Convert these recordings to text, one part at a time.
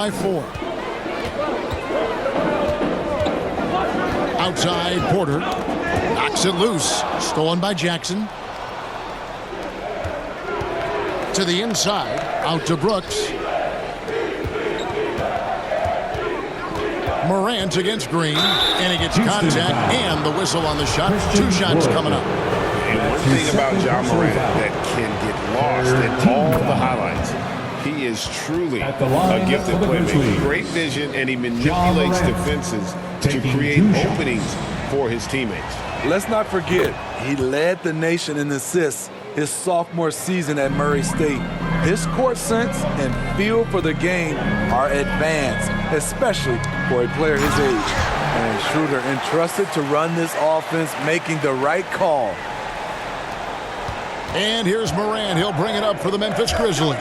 by 4. Outside, Porter knocks it loose. Stolen by Jackson. To the inside, out to Brooks. Morant against Green, and he gets contact and the whistle on the shot. 2 shots coming up. And one thing about Ja Morant that can get lost in all the highlights, he is truly a gifted playmaker. Great vision, and he manipulates defenses to create openings for his teammates. Let's not forget, he led the nation in assists his sophomore season at Murray State. His court sense and feel for the game are advanced, especially for a player his age. And Schroeder entrusted to run this offense, making the right call. And here's Morant. He'll bring it up for the Memphis Grizzlies.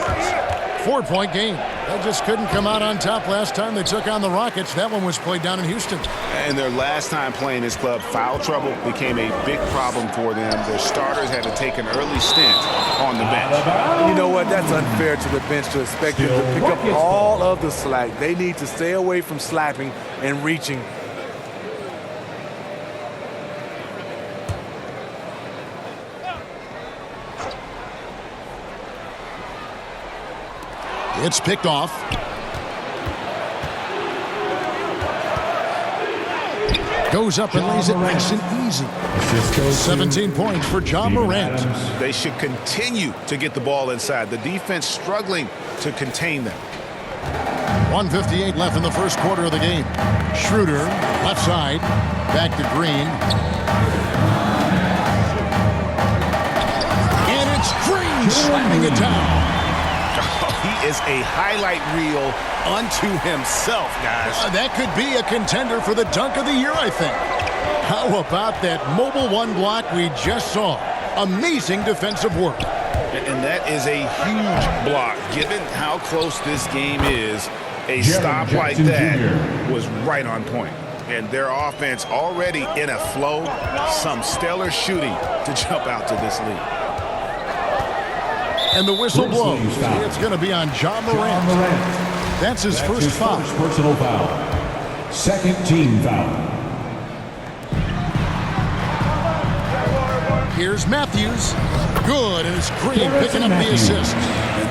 4-point game. They just couldn't come out on top last time they took on the Rockets. That one was played down in Houston. And their last time playing this club, foul trouble became a big problem for them. Their starters had to take an early stint on the bench. You know what? That's unfair to the bench to expect them to pick up all of the slack. They need to stay away from slapping and reaching. It's picked off. Goes up and lays it nice and easy. 17 points for Ja Morant. They should continue to get the ball inside. The defense struggling to contain them. 1:58 left in the first quarter of the game. Schroeder, left side, back to Green. And it's Green slamming it down. He is a highlight reel unto himself, guys. That could be a contender for the dunk of the year, I think. How about that mobile one block we just saw? Amazing defensive work. And that is a huge block. Given how close this game is, a stop like that was right on point. And their offense already in a flow. Some stellar shooting to jump out to this lead. And the whistle blows. It's going to be on Ja Morant. That's his first foul. Personal foul. Second team foul. Here's Matthews. Good, and it's Green picking up the assist.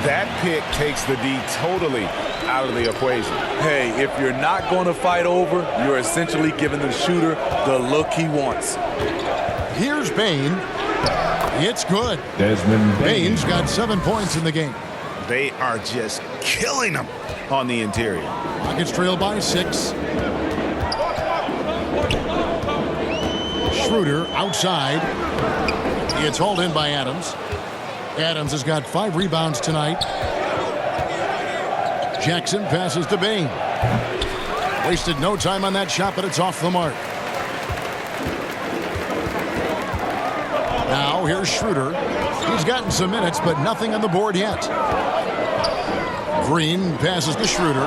That pick takes the D totally out of the equation. Hey, if you're not going to fight over, you're essentially giving the shooter the look he wants. Here's Bane. It's good. Desmond Bane's got 7 points in the game. They are just killing them on the interior. Rockets trail by 6. Schroeder outside. It's hauled in by Adams. Adams has got 5 rebounds tonight. Jackson passes to Bane. Wasted no time on that shot, but it's off the mark. Now here's Schroeder. He's gotten some minutes, but nothing on the board yet. Green passes to Schroeder.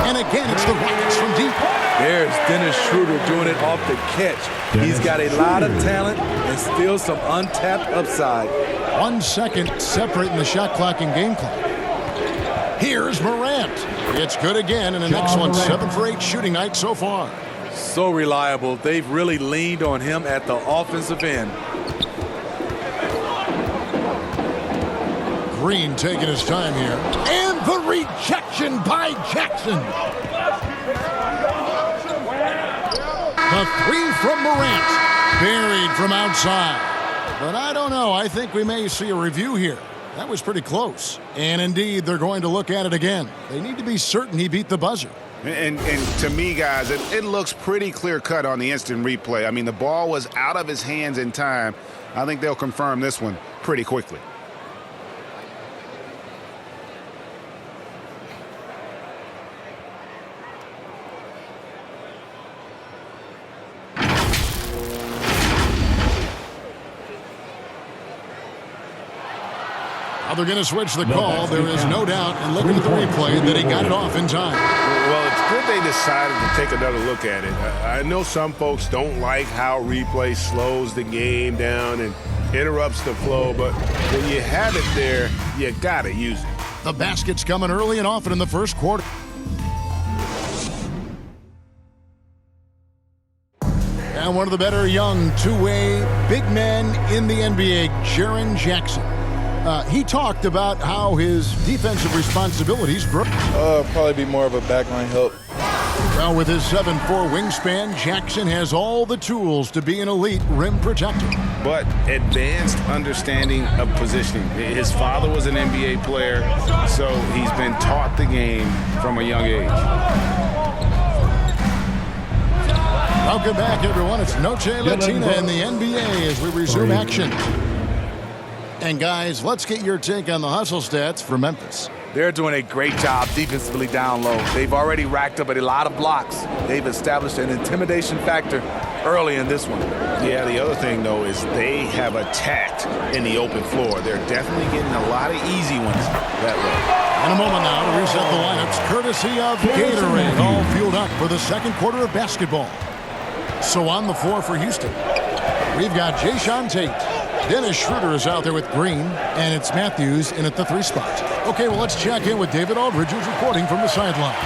And again, it's the Rockets from deep. There's Dennis Schroeder doing it off the catch. He's got a lot of talent and still some untapped upside. 1 second separating the shot clock and game clock. Here's Morant. It's good again, and the next one 7 for 8 shooting night so far. So reliable. They've really leaned on him at the offensive end. Green taking his time here. And the rejection by Jackson. The 3 from Morant. Buried from outside. But I don't know. I think we may see a review here. That was pretty close. And indeed, they're going to look at it again. They need to be certain he beat the buzzer. And to me, guys, it looks pretty clear-cut on the instant replay. I mean, the ball was out of his hands in time. I think they'll confirm this one pretty quickly. Now they're going to switch the call. There is no doubt, in looking at the replay, that he got it off in time. Well, it's good they decided to take another look at it. I know some folks don't like how replay slows the game down and interrupts the flow, but when you have it there, you got to use it. The basket's coming early and often in the first quarter. And one of the better young two-way big men in the NBA, Jaren Jackson. He talked about how his defensive responsibilities grow. Probably be more of a backline help. Well, with his 7'4" wingspan, Jackson has all the tools to be an elite rim protector. But advanced understanding of positioning. His father was an NBA player, so he's been taught the game from a young age. Welcome back, everyone. It's Noche Latina in the NBA as we resume action. And, guys, let's get your take on the hustle stats for Memphis. They're doing a great job defensively down low. They've already racked up a lot of blocks. They've established an intimidation factor early in this one. Yeah, the other thing, though, is they have attacked in the open floor. They're definitely getting a lot of easy ones that way. In a moment now to reset the lineups, courtesy of Gatorade, all fueled up for the second quarter of basketball. So on the floor for Houston, we've got Jae'Sean Tate. Dennis Schroeder is out there with Green, and it's Matthews in at the 3 spot. Okay, well, let's check in with David Aldridge, who's reporting from the sideline.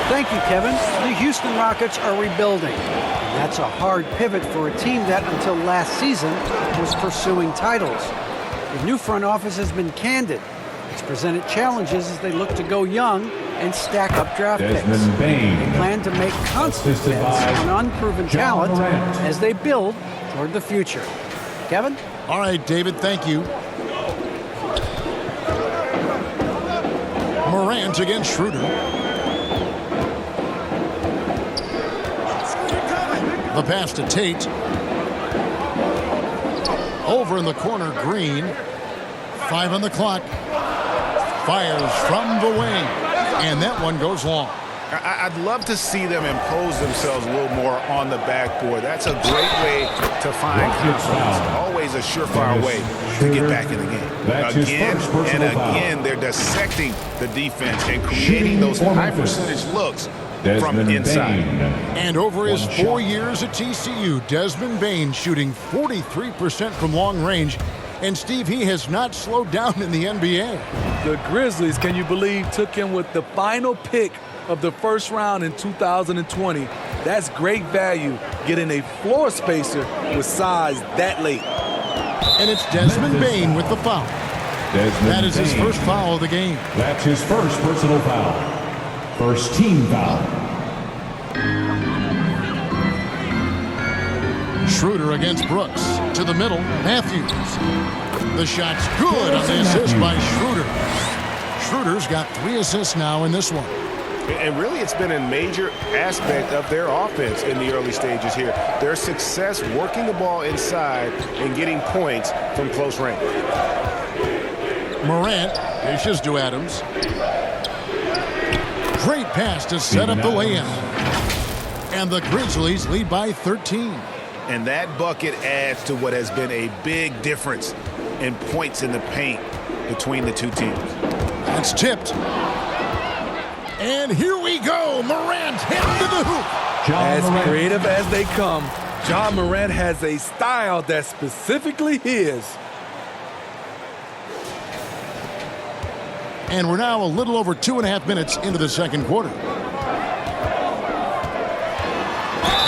Thank you, Kevin. The Houston Rockets are rebuilding. And that's a hard pivot for a team that, until last season, was pursuing titles. The new front office has been candid. It's presented challenges as they look to go young and stack up draft picks. They plan to make constant bets on unproven talent as they build toward the future. Kevin? All right, David, thank you. Morant against Schroeder. The pass to Tate. Over in the corner, Green. 5 on the clock. Fires from the wing. And that one goes long. I'd love to see them impose themselves a little more on the backboard. That's a great way to find confidence. Always a surefire way to get back in the game. Again and again, they're dissecting the defense and creating those high percentage looks from inside. And over his 4 years at TCU, Desmond Bane shooting 43% from long range. And, Steve, he has not slowed down in the NBA. The Grizzlies, can you believe, took him with the final pick of the first round in 2020. That's great value, getting a floor spacer with size that late. And it's Desmond Bane with the foul. That is his first foul of the game. That's his first personal foul. First team foul. Schroeder against Brooks. To the middle, Matthews. The shot's good on the assist by Schroeder. Schroeder's got 3 assists now in this one. And really, it's been a major aspect of their offense in the early stages here. Their success working the ball inside and getting points from close range. Morant dishes to Adams. Great pass to set up the layup. And the Grizzlies lead by 13. And that bucket adds to what has been a big difference in points in the paint between the two teams. That's tipped. And here we go. Morant heading to the hoop. As creative as they come, Ja Morant has a style that's specifically his. And we're now a little over 2.5 minutes into the second quarter.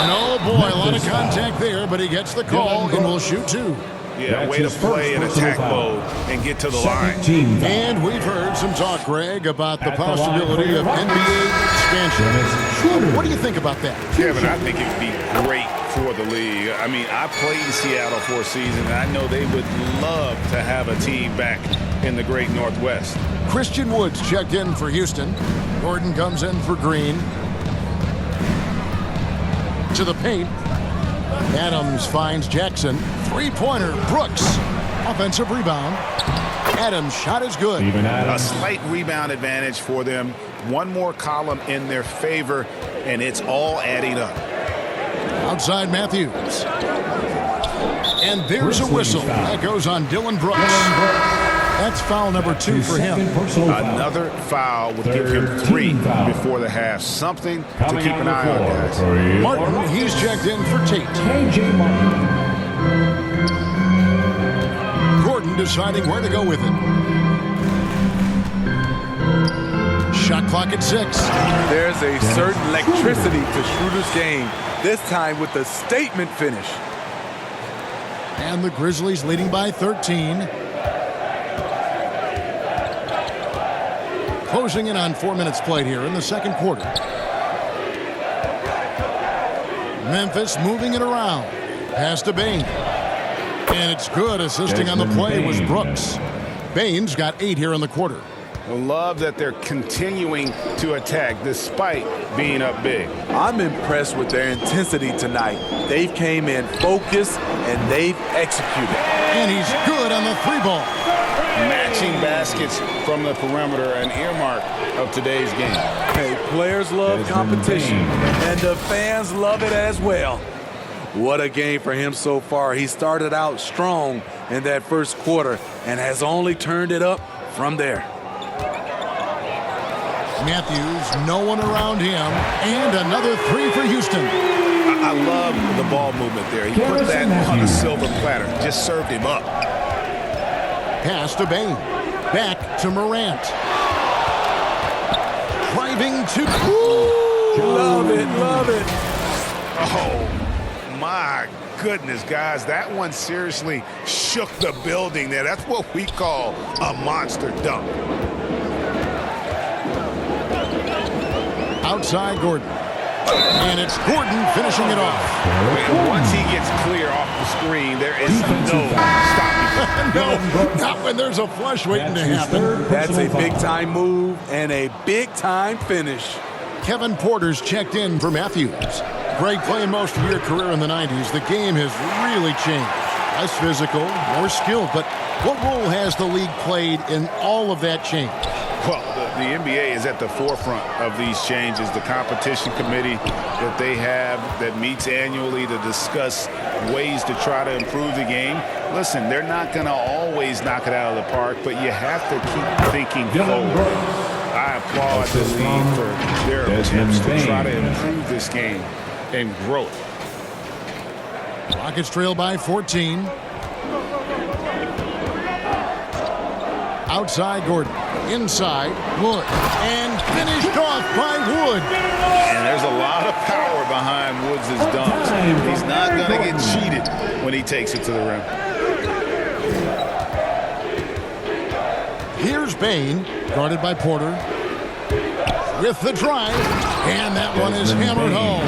And oh boy, a lot of contact there, but he gets the call and will shoot 2. Yeah, way to play in attack mode and get to the line. And we've heard some talk, Greg, about the possibility of NBA expansion. What do you think about that? Kevin, I think it would be great for the league. I mean, I played in Seattle for a season, and I know they would love to have a team back in the great Northwest. Christian Woods checked in for Houston. Gordon comes in for Green. To the paint. Adams finds Jackson. 3-pointer, Brooks. Offensive rebound. Adams' shot is good. A slight rebound advantage for them. One more column in their favor, and it's all adding up. Outside Matthews. And there's a whistle. That goes on Dylan Brooks. That's foul number 2 for him. Another foul would give him 3 before the half. Something to keep an eye on, guys. Martin, he's checked in for Tate. Gordon deciding where to go with it. Shot clock at 6. There's a certain electricity to Schroeder's game, this time with a statement finish. And the Grizzlies leading by 13. Closing in on 4 minutes played here in the second quarter. Memphis moving it around. Pass to Bane. And it's good. Assisting on the play was Brooks. Bane's got 8 here in the quarter. I love that they're continuing to attack despite being up big. I'm impressed with their intensity tonight. They've came in focused and they've executed. And he's good on the 3-ball. Matching baskets from the perimeter, an earmark of today's game. Hey, players love competition, and the fans love it as well. What a game for him so far. He started out strong in that first quarter and has only turned it up from there. Matthews, no one around him, and another 3 for Houston. I love the ball movement there. He put that on a silver platter, just served him up. Pass to Bane. Back to Morant. Driving to... Love it, love it. Oh, my goodness, guys. That one seriously shook the building there. That's what we call a monster dunk. Outside Gordon. And it's Gordon finishing it off. And once he gets clear off the screen, there is no stopping. No, not when there's a flush waiting to happen. That's a big-time move and a big-time finish. Kevin Porter's checked in for Matthews. Greg, playing most of your career in the 90s, the game has really changed. Less physical, more skilled, but what role has the league played in all of that change? Well, the NBA is at the forefront of these changes. The competition committee that they have that meets annually to discuss ways to try to improve the game. Listen, they're not going to always knock it out of the park, but you have to keep thinking forward. I applaud the league for their attempts to try to improve this game and grow it. Rockets trail by 14. Outside Gordon. Inside Wood. And finished off by Wood. And there's a lot of power behind Woods' dunks. He's not going to get cheated when he takes it to the rim. Here's Bane, guarded by Porter. With the drive. And that one is hammered home.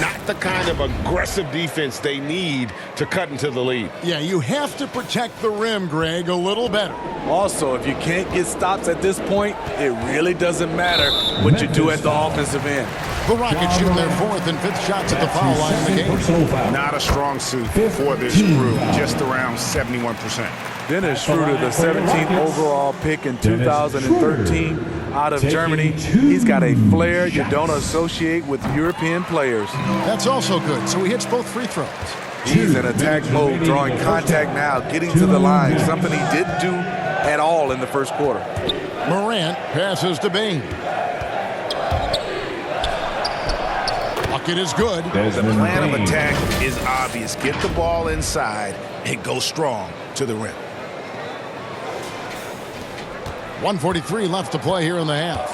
Not the kind of aggressive defense they need to cut into the lead. Yeah, you have to protect the rim, Greg, a little better. Also, if you can't get stops at this point, it really doesn't matter what you do at the offensive end. The Rockets shooting their 4th and 5th shots at the foul line in the game. Not a strong suit for this group, just around 71%. Dennis Schroeder, the 17th overall pick in 2013 out of Germany. He's got a flair you don't associate with European players. That's also good, so he hits both free throws. He's in attack mode, drawing contact now, getting to the line, something he didn't do at all in the first quarter. Morant passes to Bane. Bucket is good. The plan of attack is obvious. Get the ball inside and go strong to the rim. 1:43 left to play here in the half.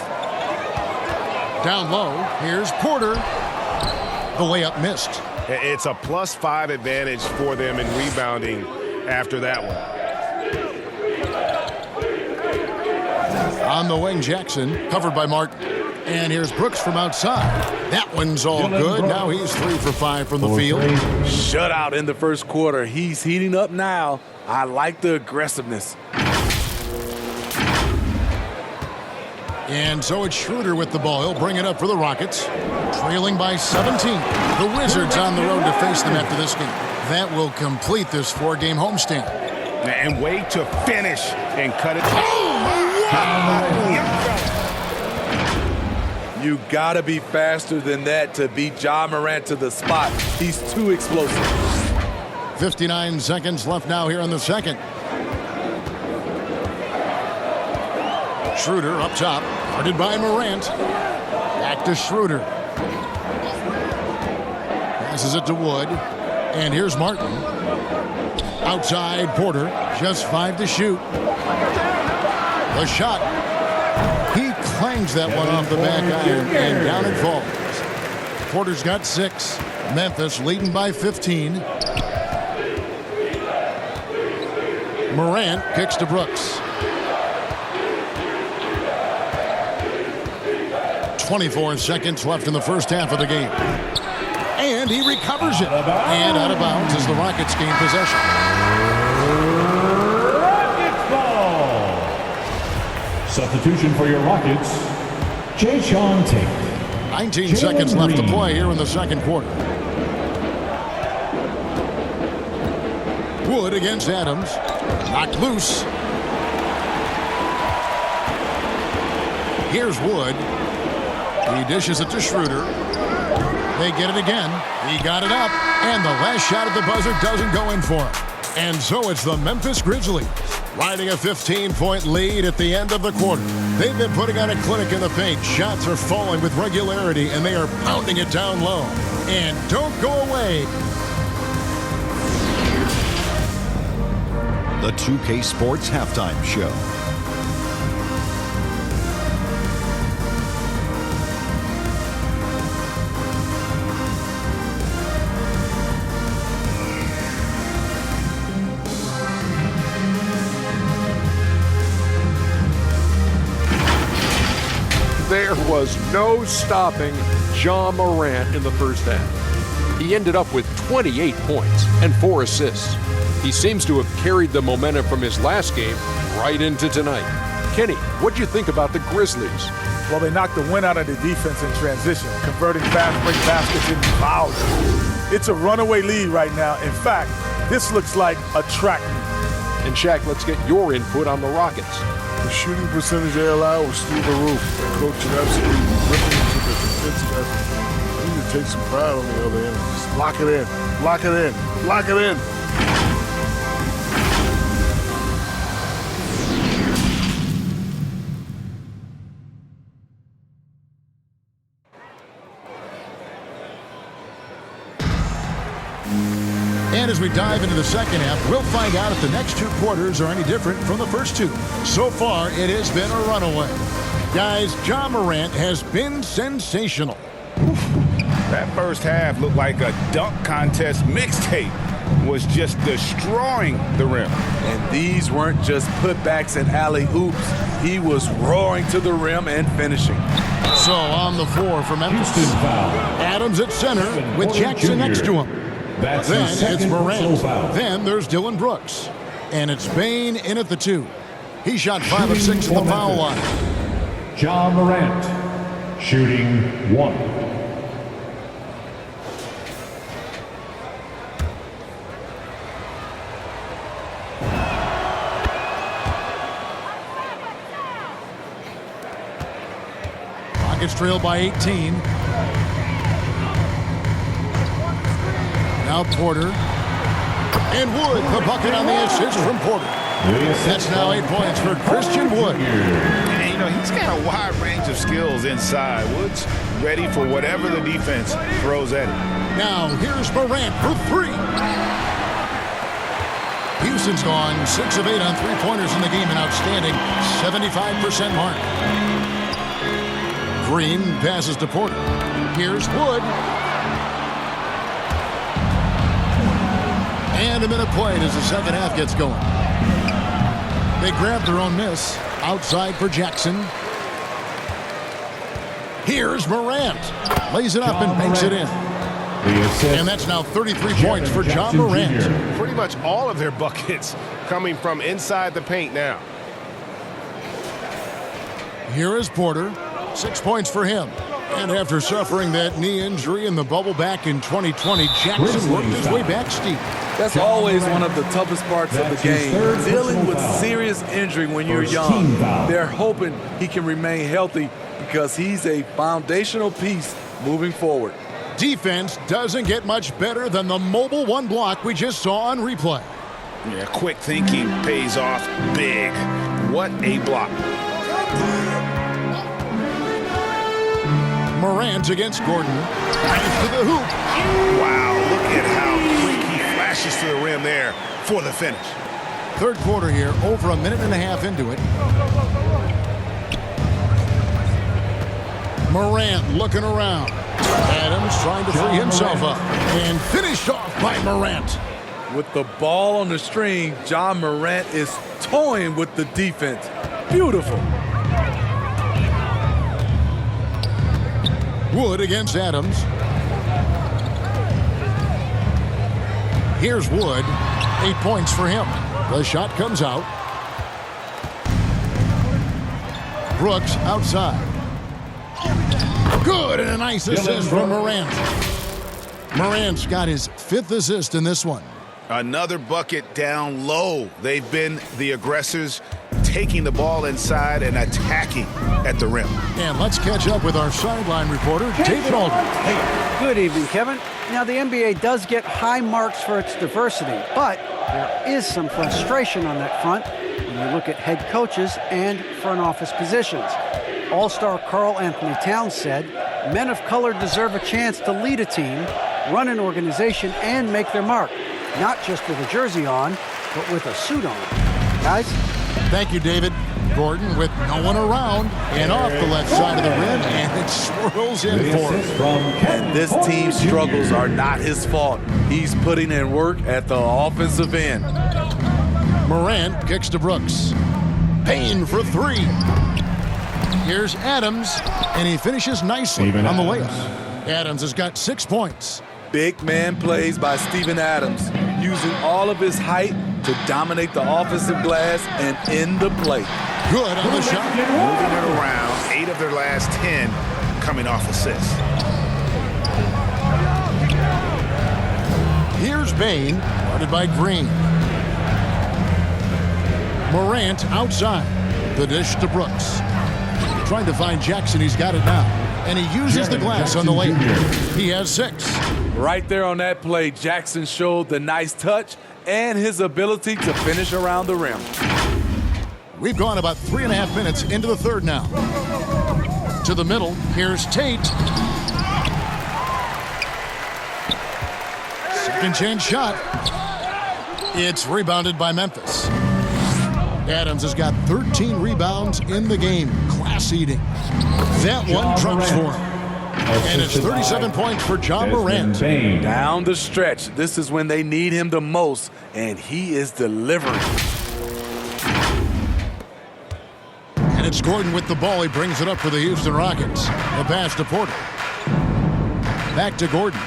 Down low, here's Porter. The layup missed. It's a +5 advantage for them in rebounding after that one. On the wing, Jackson, covered by Martin. And here's Brooks from outside. That one's all good. Now he's 3 for 5 from the field. Shutout in the first quarter. He's heating up now. I like the aggressiveness. And so it's Schroeder with the ball. He'll bring it up for the Rockets. Trailing by 17. The Wizards on the road to face them after this game. That will complete this 4-game homestand. And way to finish and cut it. You gotta be faster than that to beat Ja Morant to the spot. He's too explosive. 59 seconds left now here in the second. Schroeder up top, guarded by Morant. Back to Schroeder. Passes it to Wood. And here's Martin. Outside Porter, just 5 to shoot. The shot. He clangs that one off the back iron, and down it falls. Porter's got 6. Memphis leading by 15. Morant kicks to Brooks. 24 seconds left in the first half of the game. And he recovers it. And out of bounds as the Rockets gain possession. Rockets ball. Substitution for your Rockets, Jae'Sean Tate. 19 seconds left to play here in the second quarter. Wood against Adams. Knocked loose. Here's Wood. He dishes it to Schroeder. They get it again. He got it up. And the last shot at the buzzer doesn't go in for him. And so it's the Memphis Grizzlies riding a 15-point lead at the end of the quarter. They've been putting on a clinic in the paint. Shots are falling with regularity, and they are pounding it down low. And don't go away. The 2K Sports Halftime Show. There was no stopping Ja Morant in the first half. He ended up with 28 points and 4 assists. He seems to have carried the momentum from his last game right into tonight. Kenny, what'd you think about the Grizzlies? Well, they knocked the wind out of the defense in transition, converting fast break baskets into fouls. It's a runaway lead right now. In fact, this looks like a track meet. And Shaq, let's get your input on the Rockets. The shooting percentage they allow was through the roof. The coach is absolutely ripping into the defensive effort. They need to take some pride on the other end. Just lock it in, lock it in, lock it in. And as we dive into the second half, we'll find out if the next 2 quarters are any different from the first 2. So far, it has been a runaway. Guys, Ja Morant has been sensational. That first half looked like a dunk contest mixtape. Was just destroying the rim. And these weren't just putbacks and alley-oops. He was roaring to the rim and finishing. So on the floor for Memphis. Houston foul. Adams at center with Jackson next to him. That's Then his second it's Morant. foul. Then there's Dylan Brooks. And it's Bane in at the 2. He shot 5 of 6 at the foul line. Ja Morant, shooting 1. Rockets trail by 18. Now Porter. And Wood, the bucket on the assist from Porter. That's now 8 points for Christian Wood. And, you know, he's got a wide range of skills inside. Wood's ready for whatever the defense throws at him. Now here's Morant for 3. Houston's gone 6 of 8 on 3-pointers in the game, an outstanding 75% mark. Green passes to Porter. Here's Wood. And a minute played as the second half gets going. They grab their own miss. Outside for Jackson. Here's Morant. Lays it up and banks it in. And that's now 33 points for Ja Morant. Pretty much all of their buckets coming from inside the paint now. Here is Porter. 6 points for him. And after suffering that knee injury in the bubble back in 2020, Jackson worked his way back steep. That's always one of the toughest parts of the game. Dealing with serious injury when you're young. They're hoping he can remain healthy because he's a foundational piece moving forward. Defense doesn't get much better than the mobile 1 block we just saw on replay. Yeah, quick thinking pays off big. What a block. Morant against Gordon. Drives to the hoop. Wow, look at how quick he flashes to the rim there for the finish. Third quarter here, over a minute and a half into it. Morant looking around. Adams trying to free himself up. And finished off by Morant. With the ball on the string, John Morant is toying with the defense. Beautiful. Wood against Adams. Here's Wood. 8 points for him. The shot comes out. Brooks outside. Good, and a nice assist from Morant. Morant's got his 5th assist in this one. Another bucket down low. They've been the aggressors, taking the ball inside and attacking at the rim. And let's catch up with our sideline reporter, David Aldridge. Good evening, Kevin. Now, the NBA does get high marks for its diversity, but there is some frustration on that front when you look at head coaches and front office positions. All-star Karl Anthony Towns said, men of color deserve a chance to lead a team, run an organization, and make their mark. Not just with a jersey on, but with a suit on. Guys? Thank you, David. Gordon with no one around and off the left side of the rim, and it swirls in for him. And this team's struggles are not his fault. He's putting in work at the offensive end. Morant kicks to Brooks. Payne for 3. Here's Adams, and he finishes nicely on the layup. Adams has got 6 points. Big man plays by Steven Adams, using all of his height to dominate the offensive glass and end the play. Good on the shot. Moving it around, 8 of their last 10 coming off assists. Here's Payne, guarded by Green. Morant outside. The dish to Brooks. Trying to find Jackson. He's got it now. And he uses the glass on the layup. He has 6. Right there on that play, Jackson showed the nice touch and his ability to finish around the rim. We've gone about 3.5 minutes into the third now. To the middle, here's Tate. Second chance shot. It's rebounded by Memphis. Adams has got 13 rebounds in the game. Class eating. That one trumps for him. And it's 37 points for John Morant. Down the stretch, this is when they need him the most, and he is delivering. And it's Gordon with the ball. He brings it up for the Houston Rockets. The pass to Porter. Back to Gordon.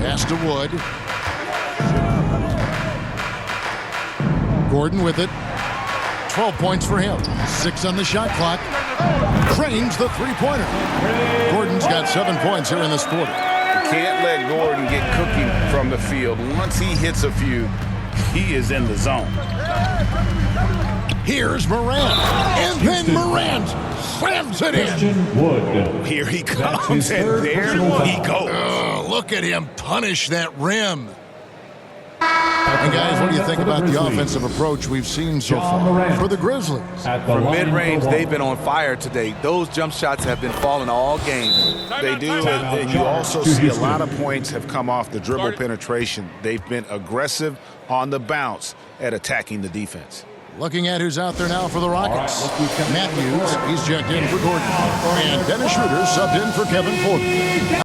Pass to Wood. Gordon with it. 12 points for him. 6 on the shot clock. Trains the three-pointer. Gordon's got 7 points here in this quarter. You can't let Gordon get cooking from the field. Once he hits a few, he is in the zone. Here's Morant. And then Morant slams it in. Here he comes, and there he goes. Oh, look at him punish that rim. And guys, what do you think about the offensive approach we've seen so far for the Grizzlies? From mid-range, they've been on fire today. Those jump shots have been falling all game. They do, and you also see a lot of points have come off the dribble penetration. They've been aggressive on the bounce at attacking the defense. Looking at who's out there now for the Rockets. Matthews, he's checked in for Gordon. And Dennis Schroeder subbed in for Kevin Porter.